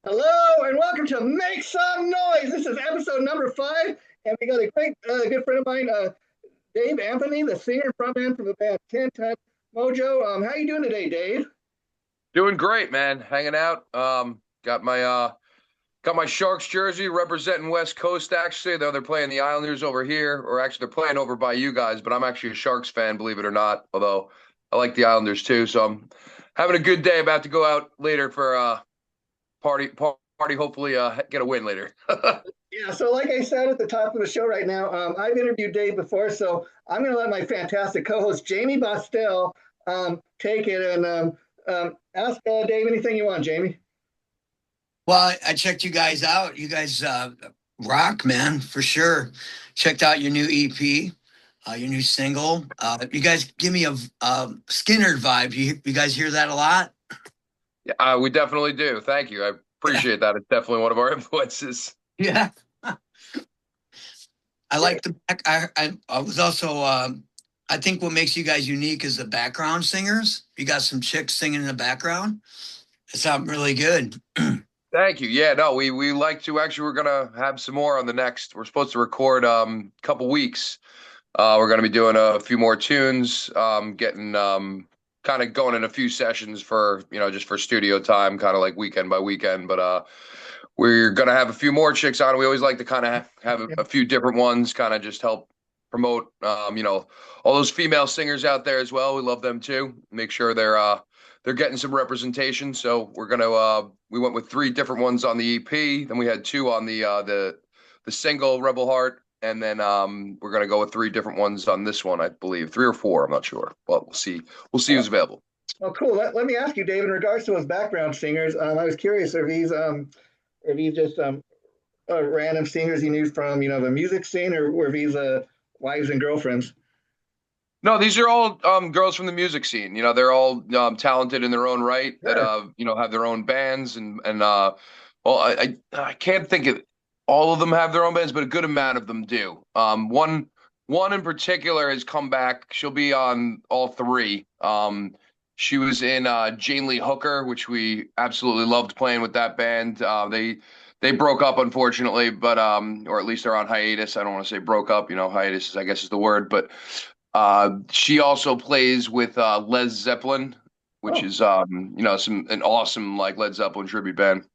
Hello and welcome to Make Some Noise. This is episode number 5, and we got a great good friend of mine, Dave Anthony, the singer and frontman from the band Ten Ton Mojo. How you doing today, Dave? Doing great, man. Hanging out. Got my Sharks jersey representing West Coast actually. They're playing the Islanders over here, or actually they're playing over by you guys, but I'm actually a Sharks fan, believe it or not, although I like the Islanders too. So I'm having a good day, about to go out later for party, hopefully get a win later. Yeah, so like I said at the top of the show right now, I've interviewed Dave before, so I'm going to let my fantastic co-host Jammie Bosstel take it and ask Dave anything you want, Jamie. Well, I checked you guys out. You guys rock, man, for sure. Checked out your new EP, your new single. You guys give me a Skinner vibe. You guys hear that a lot? Yeah, we definitely do. Thank you. I Yeah, appreciate that. It's definitely one of our influences. yeah. I like the back. I was also. I think what makes you guys unique is the background singers. You got some chicks singing in the background. It sounds really good. Thank you. Yeah, no, we like to actually, we're gonna have some more on the next. We're supposed to record couple weeks. We're gonna be doing a few more tunes, getting kind of going in a few sessions for, just for studio time, kind of like weekend by weekend. But we're gonna have a few more chicks on. We always like to kind of have a few different ones, kind of just help promote all those female singers out there as well. We love them too. Make sure they're getting some representation. So we're gonna we went with 3 different ones on the EP. Then we had 2 on the single Rebel Heart, and then we're gonna go with 3 different ones on this one, I believe 3 or 4. I'm not sure, but we'll see. We'll see who's available. Oh, cool. Let me ask you, Dave, in regards to those background singers, I was curious, are these just random singers you knew from, the music scene, or were these wives and girlfriends? No, these are all girls from the music scene. They're all talented in their own right. That Sure. have their own bands and well, I can't think of all of them have their own bands, but a good amount of them do. One in particular has come back. She'll be on all 3. She was in Jane Lee Hooker, which we absolutely loved playing with that band. They broke up unfortunately, but or at least they're on hiatus. I don't want to say broke up. Hiatus is, I guess, is the word, but. She also plays with Led Zeppelin, which Oh, is an awesome like Led Zeppelin tribute band.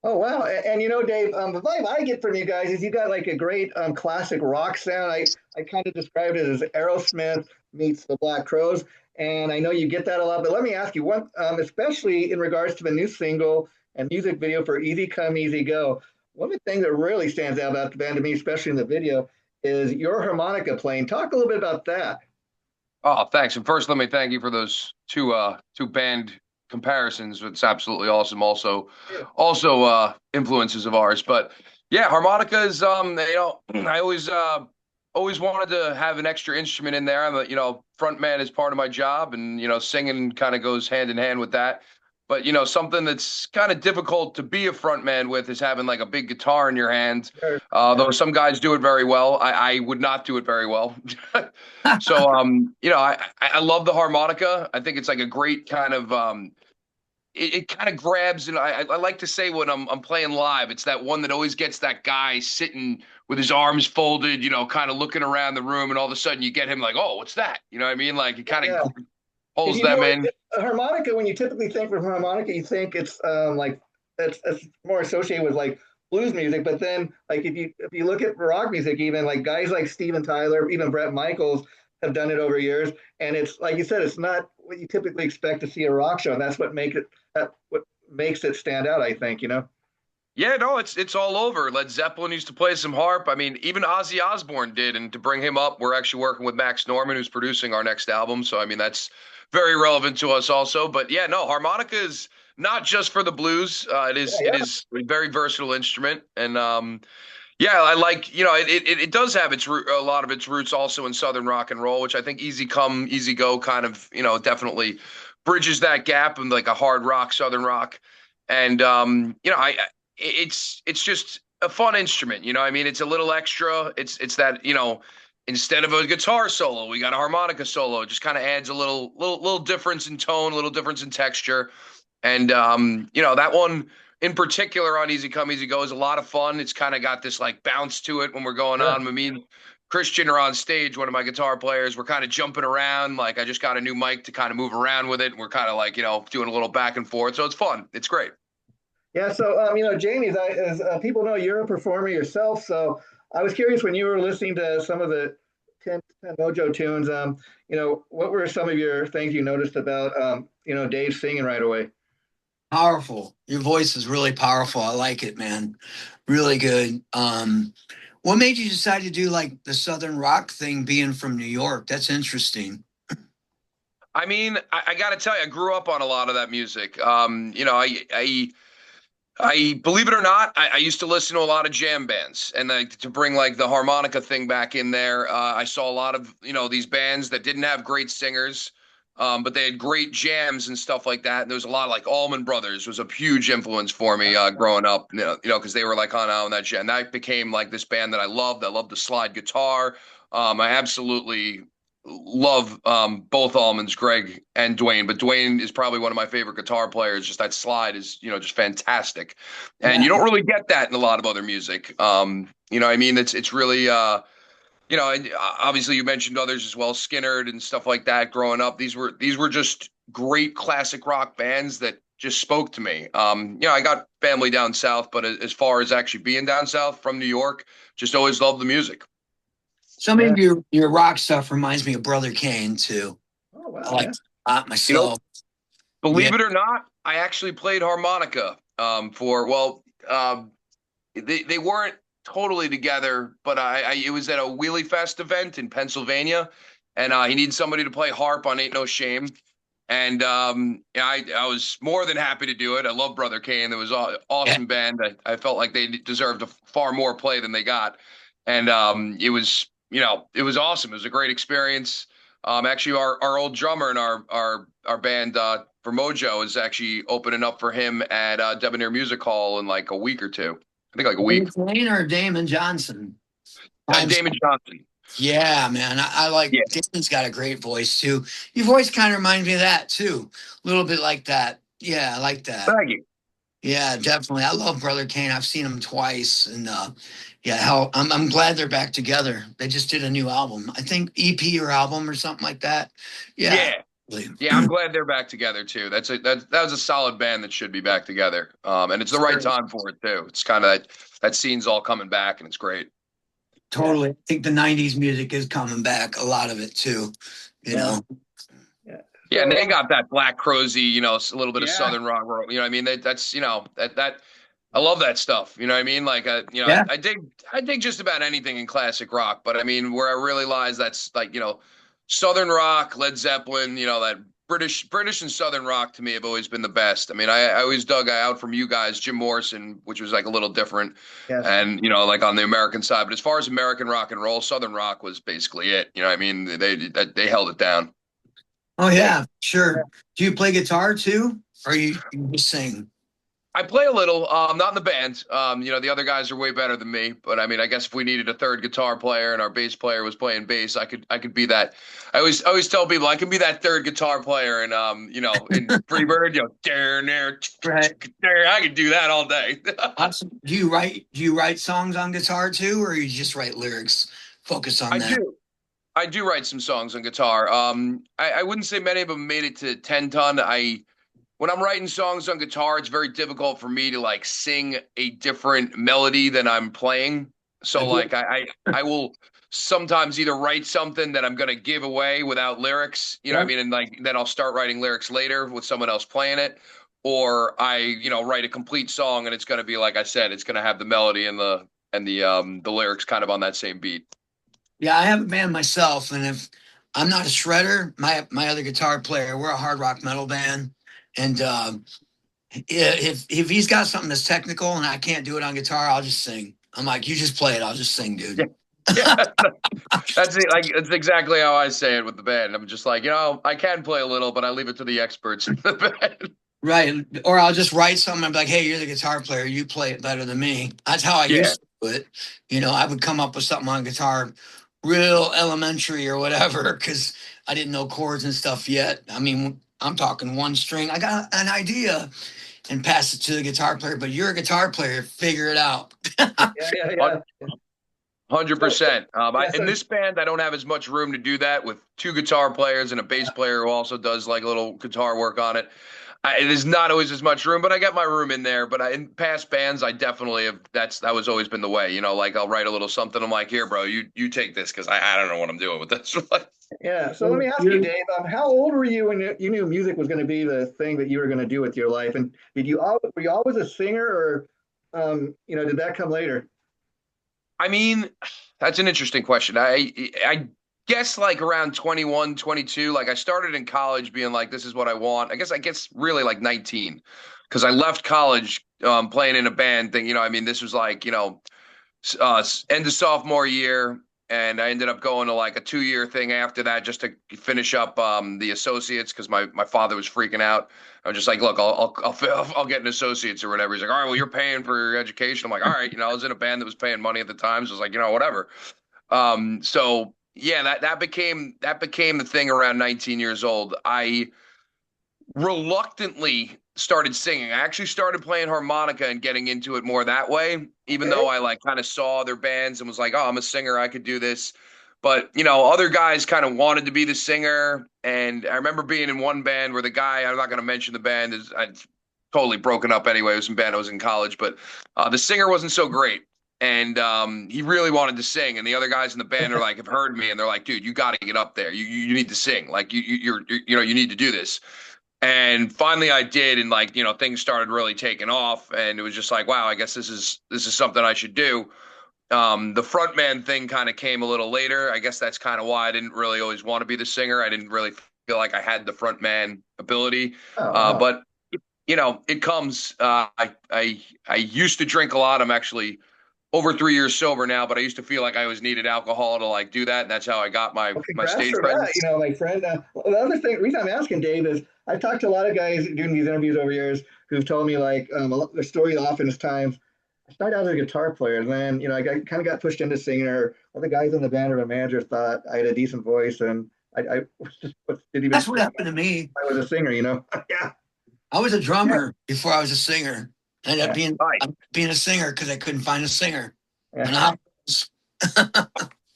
oh wow. And, Dave, the vibe I get from you guys is you got like a great classic rock sound. I kind of described it as Aerosmith meets the Black Crowes. And I know you get that a lot, but let me ask you one, especially in regards to the new single and music video for Easy Come, Easy Go. One of the things that really stands out about the band to me, especially in the video, is your harmonica playing. Talk a little bit about that. Oh, thanks. And first, let me thank you for those two band comparisons. It's absolutely awesome. Also influences of ours. But yeah, harmonica is I always wanted to have an extra instrument in there. I'm a front man is part of my job, and singing kind of goes hand in hand with that. But something that's kind of difficult to be a front man with is having like a big guitar in your hand. Sure. Though some guys do it very well, I would not do it very well. So I love the harmonica. I think it's like a great kind of it kind of grabs, and I like to say when I'm playing live, it's that one that always gets that guy sitting with his arms folded, kind of looking around the room, and all of a sudden you get him like, oh, what's that? You know what I mean? Like it kind Yeah. of Because pulls them in. a harmonica, when you typically think of harmonica, you think it's like it's more associated with like blues music. But then, like if you look at rock music, even like guys like Steven Tyler, even Bret Michaels have done it over years. And it's like you said, it's not what you typically expect to see a rock show. And that's what makes it stand out. I think. Yeah, no, it's all over. Led Zeppelin used to play some harp. I mean, even Ozzy Osbourne did. And to bring him up, we're actually working with Max Norman, who's producing our next album. So I mean, that's very relevant to us also. But yeah, no, harmonica is not just for the blues. It Yeah, is it yeah. is a very versatile instrument, and yeah, I like it does have a lot of its roots also in Southern rock and roll, which I think Easy Come Easy Go kind of definitely bridges that gap in like a hard rock Southern rock, and I it's just a fun instrument. I mean, it's a little extra. It's that instead of a guitar solo, we got a harmonica solo. It just kind of adds a little difference in tone, a little difference in texture, and that one in particular on Easy Come, Easy Go is a lot of fun. It's kind of got this like bounce to it when we're going Yeah. on. I mean, Christian are on stage, one of my guitar players. We're kind of jumping around. Like I just got a new mic to kind of move around with it. And we're kind of like, doing a little back and forth. So it's fun. It's great. Yeah, so Jamie, as people know, you're a performer yourself. So I was curious when you were listening to some of the Ten Mojo tunes. What were some of your things you noticed about Dave singing right away? Powerful. Your voice is really powerful. I like it, man. Really good. What made you decide to do like the Southern rock thing being from New York? That's interesting. I mean, I got to tell you, I grew up on a lot of that music. I believe it or not, I used to listen to a lot of jam bands, and like to bring like the harmonica thing back in there. I saw a lot of these bands that didn't have great singers, but they had great jams and stuff like that. And there was a lot of like Allman Brothers was a huge influence for me growing up. Because they were like on that jam. That became like this band that I loved. I loved the slide guitar. I absolutely love both Allmans, Greg and Dwayne, but Dwayne is probably one of my favorite guitar players. Just that slide is, just fantastic. And Yeah. you don't really get that in a lot of other music. I mean, it's really, and obviously you mentioned others as well, Skinnerd and stuff like that growing up. These were just great classic rock bands that just spoke to me. I got family down south, but as far as actually being down south from New York, just always loved the music. Some Yeah. of your rock stuff reminds me of Brother Kane too. Oh wow, I like yeah. myself. Believe Yeah. it or not, I actually played harmonica they weren't totally together, but it was at a Wheelie Fest event in Pennsylvania, and he needed somebody to play harp on Ain't No Shame. And I was more than happy to do it. I love Brother Kane. It was an Yeah. awesome band. I felt like they deserved far more play than they got. And it was awesome. It was a great experience. Actually, our old drummer in our band for Mojo is actually opening up for him at Debonair Music Hall in like a week or two. I think like a week. Kane or Damon Johnson? I'm Damon Johnson. Yeah, man. I like Yeah. Damon's got a great voice too. Your voice kind of reminds me of that too. A little bit like that. Yeah, I like that. Thank you. Yeah, definitely. I love Brother Kane. I've seen him twice, and yeah, hell, I'm glad they're back together. They just did a new album, I think EP or album or something like that. Yeah, Yeah. Yeah, I'm glad they're back together too. That was a solid band that should be back together. And it's the right time for it too. It's kind of that scene's all coming back, and it's great. Totally. I think the '90s music is coming back. A lot of it too. You know. Yeah. Yeah, and So, they got that Black Crowsy, a little bit of yeah. Southern rock. You know what I mean? That's that I love that stuff. You know what I mean? Like Yeah. I dig just about anything in classic rock, but I mean where I really lies that's like, Southern rock, Led Zeppelin, that British and Southern rock to me have always been the best. I mean, I always dug out from you guys, Jim Morrison, which was like a little different, Yes. and like on the American side. But as far as American rock and roll, Southern rock was basically it. You know what I mean? They held it down. Oh yeah, sure. Do you play guitar too, or you just sing? I play a little, not in the band. The other guys are way better than me, but I mean, I guess if we needed a third guitar player and our bass player was playing bass, I could be that. I always tell people I can be that third guitar player, and in Freebird, Right. I could do that all day. Awesome. Do you write songs on guitar too, or you just write lyrics? Focus on that. I do write some songs on guitar. I wouldn't say many of them made it to 10 ton. When I'm writing songs on guitar, it's very difficult for me to like sing a different melody than I'm playing. So like I will sometimes either write something that I'm gonna give away without lyrics, what I mean, and like then I'll start writing lyrics later with someone else playing it, or I write a complete song and it's gonna be like I said, it's gonna have the melody and the lyrics kind of on that same beat. Yeah, I have a band myself, and if I'm not a shredder, my other guitar player, we're a hard rock metal band, and if he's got something that's technical and I can't do it on guitar, I'll just sing. I'm like, you just play it, I'll just sing, dude. Yeah, that's it. Like that's exactly how I say it with the band. I'm just like, I can play a little, but I leave it to the experts in the band. Right. Or I'll just write something. I'm like, hey, you're the guitar player. You play it better than me. That's how I used to do it. I would come up with something on guitar, real elementary or whatever, because I didn't know chords and stuff yet. I mean, I'm talking one string. I got an idea. and pass it to the guitar player. But you're a guitar player, figure it out. Yeah. 100%. Yeah, In this band, I don't have as much room to do that with two guitar players and a bass player who also does like a little guitar work on it. It is not always as much room, but I got my room in there. But in past bands, I definitely have. That was always been the way. You know, like I'll write a little something. I'm like, here, bro, you take this because I don't know what I'm doing with this. yeah. So let me ask you, Dave, how old were you when you knew music was going to be the thing that you were going to do with your life? And were you always a singer, or did that come later? I mean, that's an interesting question. I guess like around 21, 22, like I started in college being like, this is what I want. I guess really like 19 because I left college playing in a band thing. I mean, this was like, end of sophomore year. And I ended up going to like a 2-year thing after that just to finish up the associates because my father was freaking out. I was just like, look, I'll get an associates or whatever. He's like, all right, well, you're paying for your education. I'm like, all right, I was in a band that was paying money at the time, so I was like, whatever. So yeah, that became the thing around 19 years old. I reluctantly started singing. I actually started playing harmonica and getting into it more that way, even though I like kind of saw other bands and was like, oh, I'm a singer, I could do this. But, other guys kind of wanted to be the singer. And I remember being in one band where the guy, I'm not going to mention the band, I'd totally broken up anyway. It was some band I was in college, but the singer wasn't so great. And he really wanted to sing. And the other guys in the band are like, have heard me. And they're like, dude, you got to get up there. You need to sing. Like you need to do this. And finally I did, and like, things started really taking off, and it was just like, wow, I guess this is something I should do. The frontman thing kind of came a little later. I guess that's kind of why I didn't really always want to be the singer. I didn't really feel like I had the frontman ability. But it comes. I used to drink a lot. I'm actually over 3 years sober now, but I used to feel like I always needed alcohol to like do that, and that's how I got my stage presence. My friend. The other reason I'm asking Dave is I've talked to a lot of guys doing these interviews over years who've told me like the story often is times I started out as a guitar player, and then I kind of got pushed into singer. Or the guys in the band or the manager thought I had a decent voice, and I just didn't even. That's what happened to me. I was a singer, yeah. I was a drummer before I was a singer. I ended up being a singer because I couldn't find a singer. Yeah.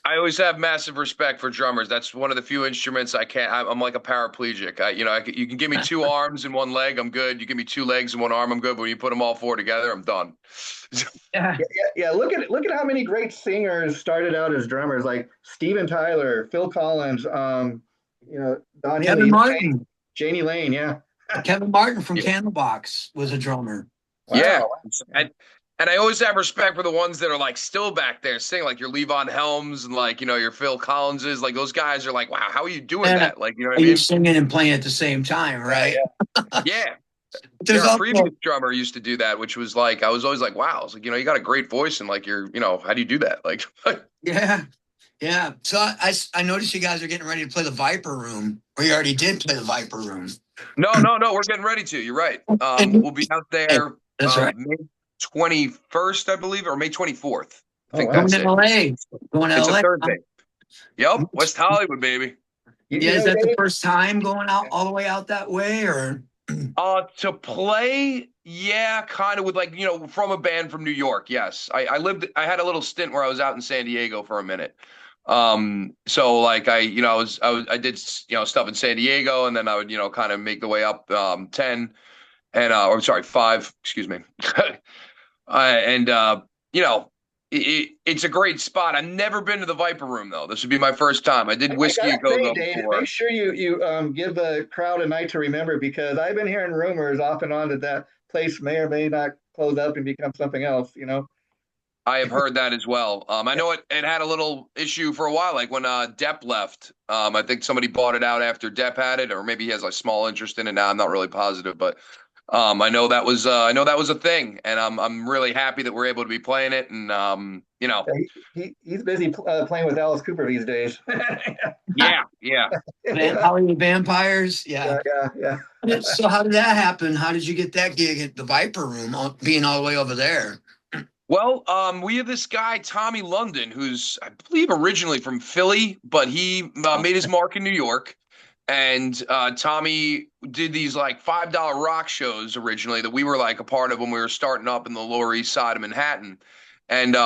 I always have massive respect for drummers. That's one of the few instruments I can't. I'm like a paraplegic. You can give me 2 arms and 1 leg, I'm good. You give me 2 legs and 1 arm, I'm good. But when you put them all 4 together, I'm done. Yeah. Look at how many great singers started out as drummers, like Steven Tyler, Phil Collins, Don Kevin Martin, Janie Lane, yeah. Kevin Martin from Candlebox was a drummer. Wow. Yeah, and I always have respect for the ones that are like still back there singing, like your Levon Helms and like your Phil Collinses. Like those guys are like, wow, how are you doing that? Like what I mean? You're singing and playing at the same time, right? Yeah. Our previous drummer used to do that, which was like I was always like, wow, I was like, you got a great voice, and like how do you do that? Like, yeah. So I noticed you guys are getting ready to play the Viper Room, or you already did play the Viper Room. No, we're getting ready to. You're right. We'll be out there. That's right. May 21st, I believe, or May 24th. I think that's it. Going to it's LA. a Thursday. Yep, West Hollywood, baby. Is that the first time going out all the way out that way, or? To play, yeah, kind of with like from a band from New York. Yes, I had a little stint where I was out in San Diego for a minute. So like I did stuff in San Diego, and then I would kind of make the way up 10 and or sorry 5, excuse me. It's a great spot. I've never been to the Viper Room though. This would be my first time. I did Whiskey a Go-Go before. Make sure you give the crowd a night to remember, because I've been hearing rumors off and on that place may or may not close up and become something else. I have heard that as well. I know it had a little issue for a while, like when Depp left. I think somebody bought it out after Depp had it, or maybe he has a small interest in it now. I'm not really positive, but I know that was a thing, and I'm really happy that we're able to be playing it. And he's busy playing with Alice Cooper these days. Yeah. Hollywood Vampires. Yeah. So how did that happen? How did you get that gig at the Viper Room, being all the way over there? Well, we have this guy, Tommy London, who's, I believe, originally from Philly, but he made his mark in New York. And Tommy did these like $5 rock shows originally that we were like a part of when we were starting up in the Lower East Side of Manhattan. And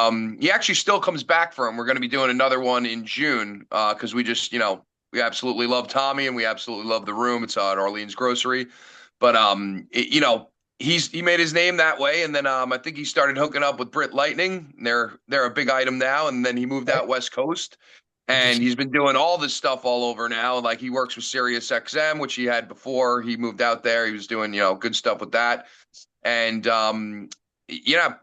he actually still comes back for him. We're going to be doing another one in June because we just, we absolutely love Tommy and we absolutely love the room. It's at Arlene's Grocery. But, he made his name that way. And then I think he started hooking up with Brit Lightning. They're a big item now. And then he moved out West Coast. And he's been doing all this stuff all over now. Like he works with Sirius XM, which he had before he moved out there. He was doing, good stuff with that. And,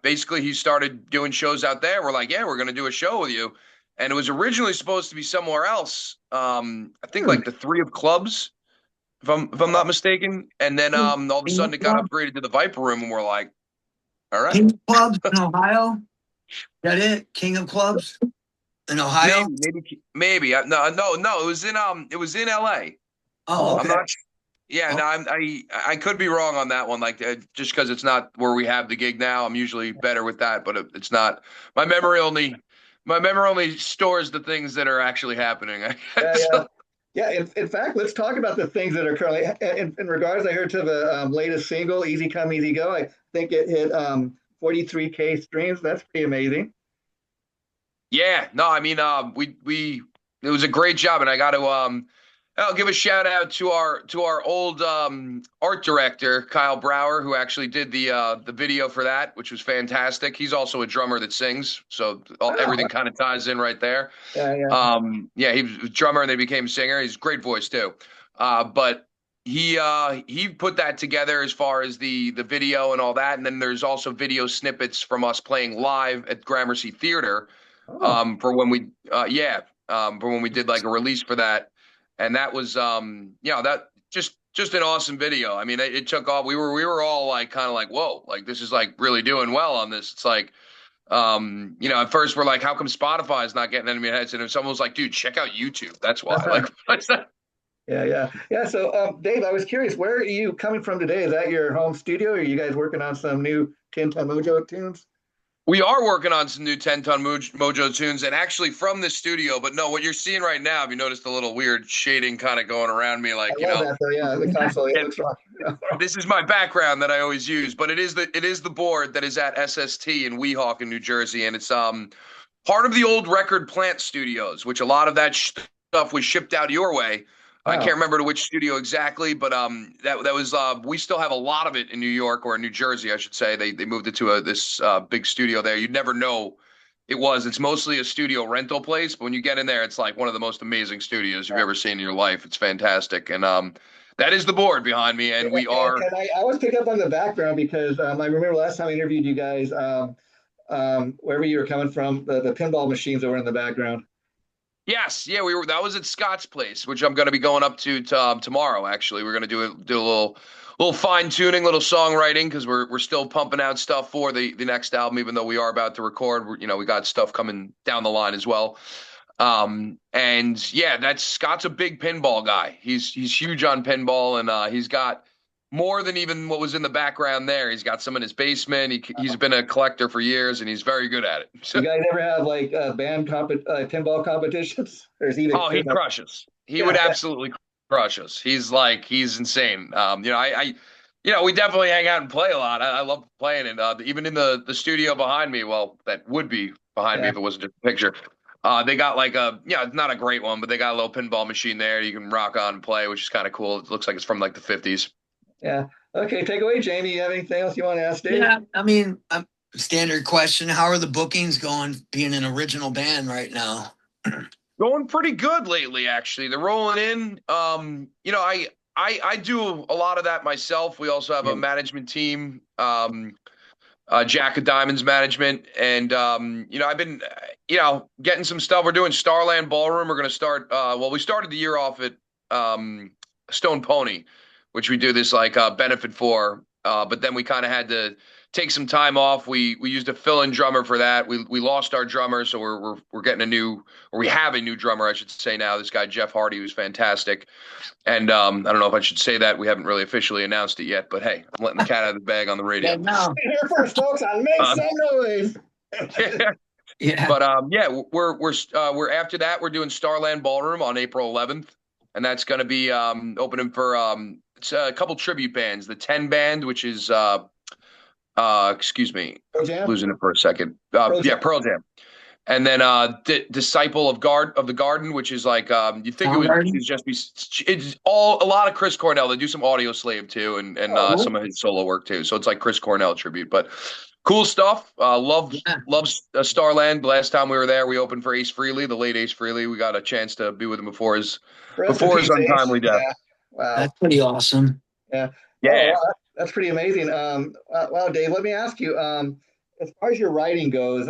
basically he started doing shows out there. We're like, yeah, we're going to do a show with you. And it was originally supposed to be somewhere else. I think like the Three of Clubs, if I'm not mistaken. And then all of a sudden it got upgraded to the Viper Room. And we're like, all right. King of Clubs in Ohio? Is that it? King of Clubs? In Ohio? Maybe. No. It was in LA. Oh, okay. I'm not. Yeah, no, I could be wrong on that one. Like just because it's not where we have the gig now, I'm usually better with that. But it's not. My memory only stores the things that are actually happening. I guess. Yeah. In fact, let's talk about the things that are currently in regards. I heard to the latest single, "Easy Come Easy Go." I think it hit 43K streams. That's pretty amazing. Yeah, no, I mean, it was a great job, and I got to I'll give a shout out to our old art director Kyle Brower, who actually did the video for that, which was fantastic. He's also a drummer that sings, so everything kind of ties in right there. Yeah. He was a drummer and then became a singer. He's a great voice too, but he put that together as far as the video and all that, and then there's also video snippets from us playing live at Gramercy Theater. For when we did like a release for that, and that was that just an awesome video. I mean, it took off. We were all like kind of like, whoa, like this is like really doing well on this. It's like at first we're like, how come Spotify is not getting any hits? And someone was like, dude, check out YouTube. That's why. Like, what's that? Yeah. So Dave, I was curious, where are you coming from today? Is that your home studio, or are you guys working on some new Ten Ton Mojo tunes? We are working on some new Ten Ton Mojo tunes, and actually from this studio. But no, what you're seeing right now, have you noticed a little weird shading kind of going around me? Like, that, though, yeah, the console. This is my background that I always use, but it is the board that is at SST in Weehawken, New Jersey, and it's part of the old Record Plant Studios, which a lot of that stuff was shipped out your way. I can't remember to which studio exactly, but that was we still have a lot of it in New York, or in New Jersey, I should say. They moved it to this big studio there. You'd never know it's mostly a studio rental place, but when you get in there, it's like one of the most amazing studios you've ever seen in your life. It's fantastic, and that is the board behind me, and we are. And I always pick up on the background because I remember last time I interviewed you guys, wherever you were coming from, the pinball machines that were in the background. Yes, yeah, we were. That was at Scott's place, which I'm going to be going up to tomorrow. Actually, we're going to do a little fine tuning, little songwriting, because we're still pumping out stuff for the next album, even though we are about to record. We got stuff coming down the line as well. And yeah, that's Scott's a big pinball guy. He's huge on pinball, and he's got more than even what was in the background there. He's got some in his basement. He's been a collector for years, and he's very good at it. You guys ever have like band pinball competitions? Or is he he crushes. He would absolutely crush us. He's insane. We definitely hang out and play a lot. I love playing it. Even in the studio behind me, well, that would be behind me if it wasn't just a picture. They got like not a great one, but they got a little pinball machine there you can rock on and play, which is kind of cool. It looks like it's from like the 50s. Yeah. Okay. Take away, Jammie. You have anything else you want to ask, Dave? Yeah. I mean, standard question. How are the bookings going being an original band right now? Going pretty good lately, actually. They're rolling in. I do a lot of that myself. We also have a management team, Jack of Diamonds management. And, I've been, getting some stuff. We're doing Starland Ballroom. We're going to start, we started the year off at Stone Pony, which we do this like benefit for. But then we kind of had to take some time off. We used a fill-in drummer for that. We lost our drummer, so we're getting we have a new drummer, I should say now. This guy Jeff Hardy, who's fantastic. And I don't know if I should say that. We haven't really officially announced it yet, but hey, I'm letting the cat out of the bag on the radio. Here first, folks, on Make Some Noise. Yeah. But we're after that. We're doing Starland Ballroom on April 11th. and that's going to be opening for it's a couple tribute bands. The Ten Band, which is excuse me, Pearl Jam. losing it for a second. Pearl Yeah, Jam. Pearl Jam. And then Disciple of the Garden, which is like you think it would Soundgarden? just be it's all a lot of Chris Cornell. They do some Audio Slave too, and Oh, some of his solo work too. So it's like Chris Cornell tribute, but cool stuff. Yeah. Loves Starland. The last time we were there, we opened for Ace Frehley, the late Ace Frehley. We got a chance to be with him rest in before his peace, Ace. untimely death. Yeah. Wow. That's pretty awesome. Yeah. Oh, Yeah. wow. That's pretty amazing. Wow, Dave, let me ask you, as far as your writing goes,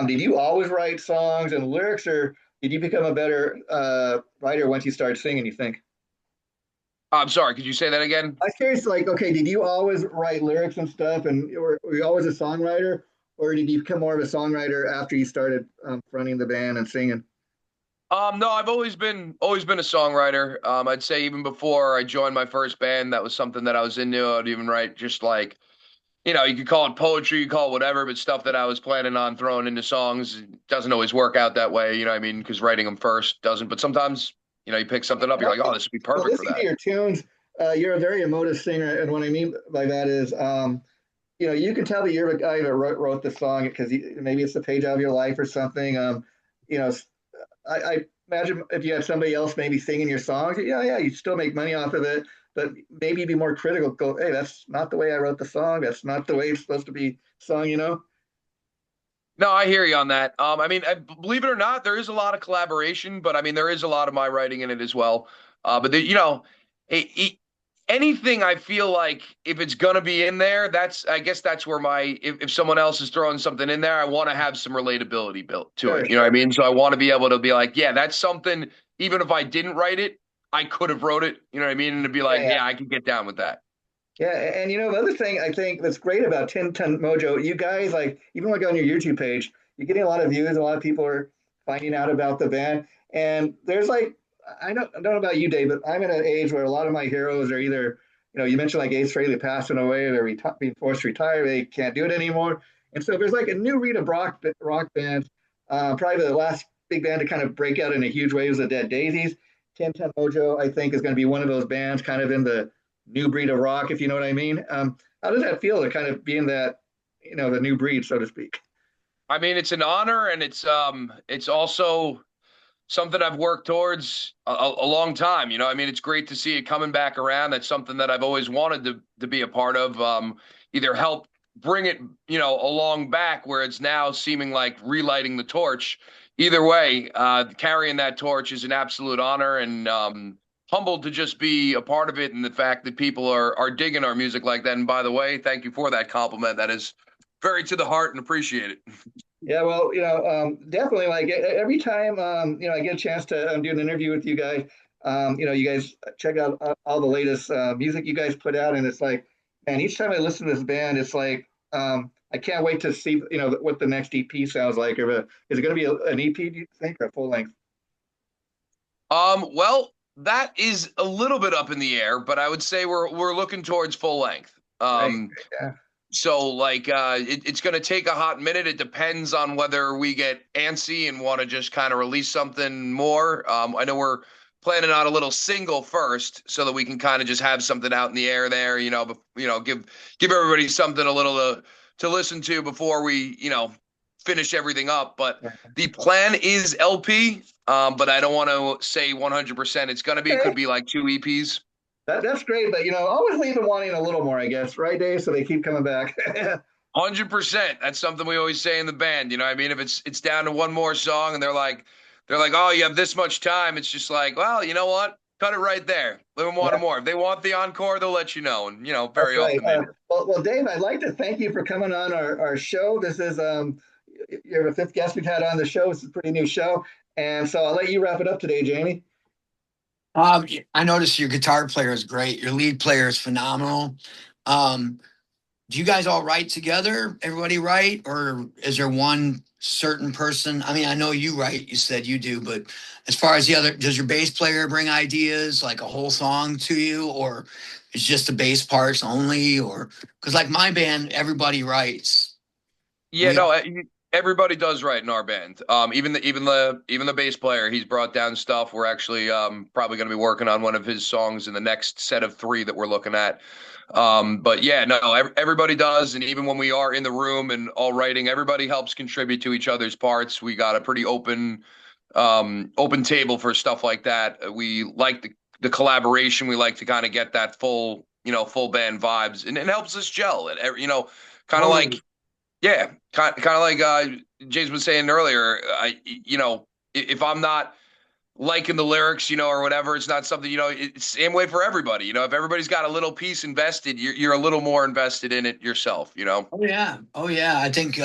did you always write songs and lyrics, or did you become a better writer once you started singing, you think? I'm sorry. Could you say that again? I'm curious, like, okay, did you always write lyrics and stuff, and were you always a songwriter, or did you become more of a songwriter after you started fronting the band and singing? No, I've always been a songwriter. I'd say even before I joined my first band, that was something that I was into. I'd even write just like, you could call it poetry, you call it whatever, but stuff that I was planning on throwing into songs. It doesn't always work out that way, you know what I mean? Because writing them first doesn't. But sometimes, you pick something up, you're like, oh, this would be Well, perfect for listening to that. your tunes, you're a very emotive singer, and what I mean by that is, you can tell that you're the guy that wrote the song because maybe it's the page out of your life or something. You know, I imagine if you had somebody else maybe singing your songs, yeah, you still make money off of it, but maybe be more critical. Go, hey, that's not the way I wrote the song. That's not the way it's supposed to be sung. No, I hear you on that. I mean, believe it or not, there is a lot of collaboration, but I mean, there is a lot of my writing in it as well. But it, it, anything I feel like if it's gonna be in there, I guess that's where if someone else is throwing something in there, I want to have some relatability built to Sure, it. You know what I sure. mean? So I want to be able to be like, yeah, that's something. Even if I didn't write it, I could have wrote it. You know what I mean? And to be Yeah, like, yeah. yeah, I can get down with that. Yeah, and the other thing I think that's great about Ten Ton Mojo, you guys like even like on your YouTube page, you're getting a lot of views. A lot of people are finding out about the band, and there's like I don't know about you, Dave, but I'm at an age where a lot of my heroes are either you mentioned like Ace Frehley passing away, they're being forced to retire, they can't do it anymore, and so there's like a new breed of rock band. Probably the last big band to kind of break out in a huge way was the Dead Daisies. Ten Ton Mojo, I think, is going to be one of those bands, kind of in the new breed of rock, if you know what I mean. How does that feel to kind of be in that, the new breed, so to speak? I mean, it's an honor, and it's also something I've worked towards a long time. I mean, it's great to see it coming back around. That's something that I've always wanted to be a part of. Either help bring it, along back where it's now seeming like relighting the torch. Either way, carrying that torch is an absolute honor, and humbled to just be a part of it, and the fact that people are digging our music like that. And by the way, thank you for that compliment. That is very to the heart and appreciate it. Yeah, well, definitely. Like every time, I get a chance to do an interview with you guys. You guys check out all the latest music you guys put out, and it's like, man, each time I listen to this band, it's like, I can't wait to see, what the next EP sounds like. Or is it going to be an EP? Do you think, or a full length? Well, that is a little bit up in the air, but I would say we're looking towards full length. Right. Yeah. So like it's going to take a hot minute. It depends on whether we get antsy and want to just kind of release something more. I know we're planning on a little single first, so that we can kind of just have something out in the air there. Give everybody something a little to listen to before we finish everything up. But the plan is LP. But I don't want to say 100% it's going to be. It Okay. could be like two EPs. That's great, but always leave them wanting a little more, I guess, right, Dave? So they keep coming back. 100%. That's something we always say in the band. You know what I mean? If it's down to one more song and they're like, oh, you have this much time. It's just like, well, you know what? Cut it right there. Let them want Yeah, more. If they want the encore, they'll let you know. And that's very right. often they do. Well, Dave, I'd like to thank you for coming on our show. This is you're the fifth guest we've had on the show. It's a pretty new show, and so I'll let you wrap it up today, Jammie. I noticed your guitar player is great. Your lead player is phenomenal. Um, do you guys all write together? Everybody write, or is there one certain person? I mean, I know you write. You said you do, but as far as the other, does your bass player bring ideas like a whole song to you, or it's just the bass parts only? Or because like my band, everybody writes. Yeah, We no, all, Everybody does right in our band. Even the bass player, he's brought down stuff. We're actually probably going to be working on one of his songs in the next set of three that we're looking at. But yeah, no, everybody does, and even when we are in the room and all writing, everybody helps contribute to each other's parts. We got a pretty open table for stuff like that. We like the collaboration. We like to kind of get that full band vibes, and it helps us gel. And kind of like Totally. yeah, kind of like James was saying earlier. If I'm not liking the lyrics, or whatever, it's not something, it's the same way for everybody. If everybody's got a little piece invested, you're a little more invested in it yourself. Oh yeah, oh yeah. I think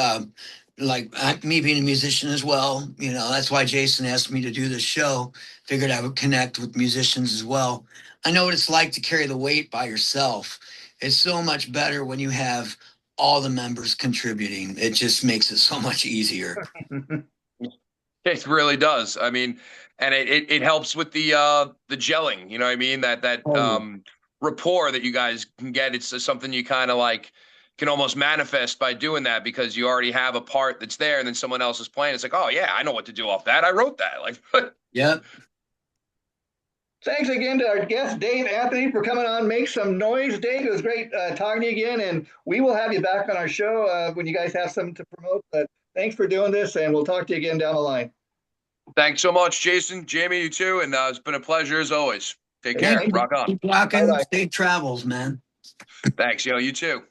me being a musician as well, that's why Jason asked me to do this show. Figured I would connect with musicians as well. I know what it's like to carry the weight by yourself. It's so much better when you have all the members contributing. It just makes it so much easier. It really does. I mean, and it helps with the gelling. You know what I mean? That Totally. rapport that you guys can get. It's just something you kind of like can almost manifest by doing that because you already have a part that's there, and then someone else is playing. It's like, oh yeah, I know what to do off that. I wrote that. Like, Yep. Thanks again to our guest, Dave Anthony, for coming on. Make some noise, Dave. It was great talking to you again, and we will have you back on our show when you guys have something to promote. But thanks for doing this, and we'll talk to you again down the line. thanks so much, Jason, Jamie, you too, and it's been a pleasure as always. Take Okay, care. Thank thank you. you. Rock on. Keep Bye rocking. bye. Safe travels, man. Thanks, yo. You too.